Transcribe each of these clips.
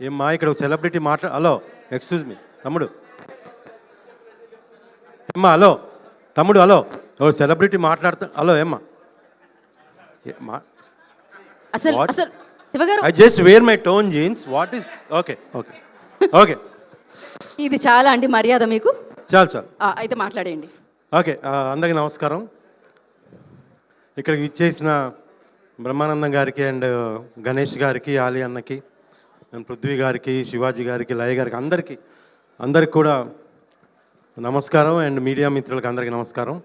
ఏమ్మా ఇక్కడ celebrity hello excuse me తమ్ముడు, ఏమ్మా హలో తమ్ముడు, హలో సెలబ్రిటీ మాట్లాడుతా, హలో ఏమ్మా అసలు అసలు శివగారు, I just wear my torn jeans, what is okay okay okay ఇది చాలా అండి మర్యాద మీకు. చాలు చాలు అయితే మాట్లాడేయండి. ఓకే, అందరికీ నమస్కారం. ఇక్కడికి ఇచ్చేసిన బ్రహ్మానందం గారికి అండ్ గణేష్ గారికి, ఆలి అన్నకి, అండ్ పృథ్వీ గారికి, శివాజీ గారికి, లయ గారికి, అందరికి కూడా నమస్కారం. అండ్ మీడియా మిత్రులకు అందరికీ నమస్కారం.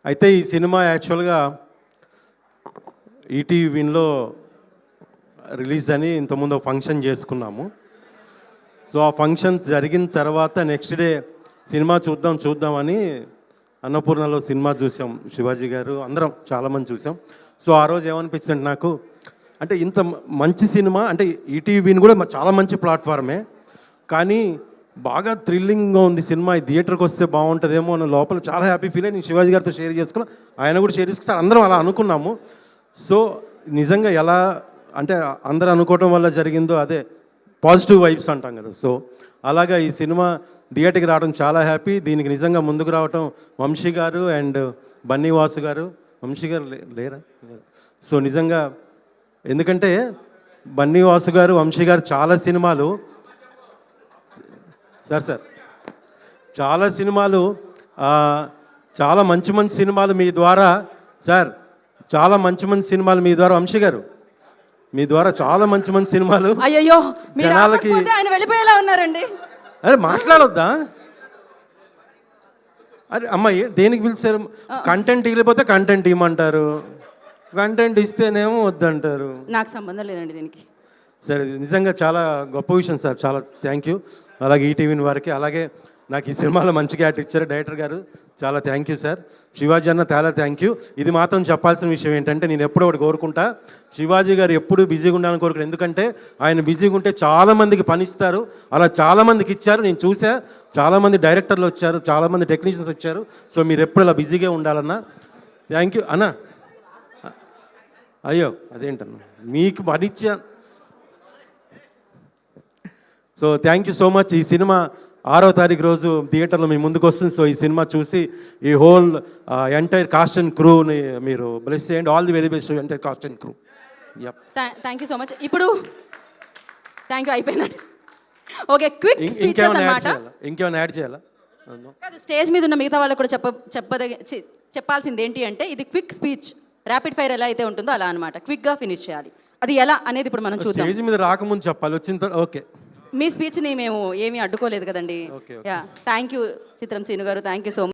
అయితే ఈ సినిమా యాక్చువల్గా ఈటీవీ విన్లో రిలీజ్ అని ఇంతకుముందు ఫంక్షన్ చేసుకున్నాము. సో ఆ ఫంక్షన్ జరిగిన తర్వాత నెక్స్ట్ డే సినిమా చూద్దామని అన్నపూర్ణలో సినిమా చూసాం. శివాజీ గారు అందరం చాలామంది చూసాం. సో ఆ రోజు ఏమనిపించింది నాకు, అంటే ఇంత మంచి సినిమా, అంటే ఈటీవీని కూడా చాలా మంచి ప్లాట్ఫార్మే, కానీ బాగా థ్రిల్లింగ్గా ఉంది సినిమా, ఈ థియేటర్కి వస్తే బాగుంటుందేమో అని లోపల చాలా హ్యాపీ ఫీల్ అయ్యి నేను శివాజీ గారితో షేర్ చేసుకున్నాను, ఆయన కూడా షేర్ చేసుకున్నారు, అందరం అలా అనుకున్నాము. సో నిజంగా ఎలా అంటే అందరూ అనుకోవటం వల్ల జరిగిందో అదే పాజిటివ్ వైబ్స్ అంటాం కదా. సో అలాగా ఈ సినిమా థియేటర్కి రావడం చాలా హ్యాపీ. దీనికి నిజంగా ముందుకు రావటం వంశీ గారు అండ్ బన్నీవాసు గారు. వంశీ గారు లేరా? సో నిజంగా ఎందుకంటే బన్నీవాసు గారు, వంశీ గారు చాలా సినిమాలు సార్ చాలా సినిమాలు, చాలా మంచి సినిమాలు మీ ద్వారా సార్, చాలా మంచి సినిమాలు మీ ద్వారా, వంశీ గారు మీ ద్వారా చాలా మంచి సినిమాలు అయ్యో జనాలకి. ఆయన వెళ్ళిపోయేలా ఉన్నారండి. అరే మాట్లాడొద్దా? అరే అమ్మ దేనికి పిలిచారు? కంటెంట్ ఇగిలిపోతే కంటెంట్ ఇవ్వమంటారు, కంటెంట్ ఇస్తేనేమో వద్దంటారు. నాకు సంబంధం లేదండి దీనికి. సరే, నిజంగా చాలా గొప్ప విషయం సార్, చాలా థ్యాంక్ యూ. అలాగే ఈటీవీ వారికి, అలాగే నాకు ఈ సినిమాలో మంచి క్యారెక్టర్ ఇచ్చారు డైరెక్టర్ గారు, చాలా థ్యాంక్ యూ సార్. శివాజీ అన్న చాలా థ్యాంక్ యూ. ఇది మాత్రం చెప్పాల్సిన విషయం ఏంటంటే, నేను ఎప్పుడో ఒకటి కోరుకుంటా, శివాజీ గారు ఎప్పుడు బిజీగా ఉండాలని కోరుకుంటా. ఎందుకంటే ఆయన బిజీగా ఉంటే చాలామందికి పనిస్తారు, అలా చాలామందికి ఇచ్చారు, నేను చూసా. చాలామంది డైరెక్టర్లు వచ్చారు, చాలామంది టెక్నీషియన్స్ వచ్చారు. సో మీరు ఎప్పుడు ఇలా బిజీగా ఉండాలన్నా. థ్యాంక్ యూ అన్న. అయ్యో అదేంటన్నా, మీకు పనిచ్చా. So thank you so much. ఈ సినిమా 6వ తారీఖు రోజు థియేటర్లో మీ ముందుకు వస్తుంది. సో ఈ సినిమా చూసి ఈ హోల్ ఎంటైర్ కాస్ట్ అండ్ క్రూని మీరు బ్లెస్ చేయండి. All the very best to entire cost and crew. Thank you so much. ఇప్పుడు థ్యాంక్ యూ అయిపోయినట్టు. ఓకే, క్విక్ ఇంకేమైనా యాడ్ చేయాలా? కాదు, స్టేజ్ మీద ఉన్న మిగతా వాళ్ళకు కూడా చెప్పాల్సింది ఏంటి అంటే, ఇది క్విక్ స్పీచ్, ర్యాపిడ్ ఫైర్ ఎలా అయితే ఉంటుందో అలా అనమాట. క్విక్గా ఫినిష్ చేయాలి. అది ఎలా అనేది ఇప్పుడు మనం చూద్దాం. స్టేజ్ మీద రాకముందు చెప్పాలి, వచ్చిన తర్వాత ఓకే. మీ స్పీచ్ని మేము ఏమీ అడ్డుకోలేదు కదండి. థ్యాంక్ యూ చిత్రం శ్రీను గారు, థ్యాంక్ యూ సో మచ్.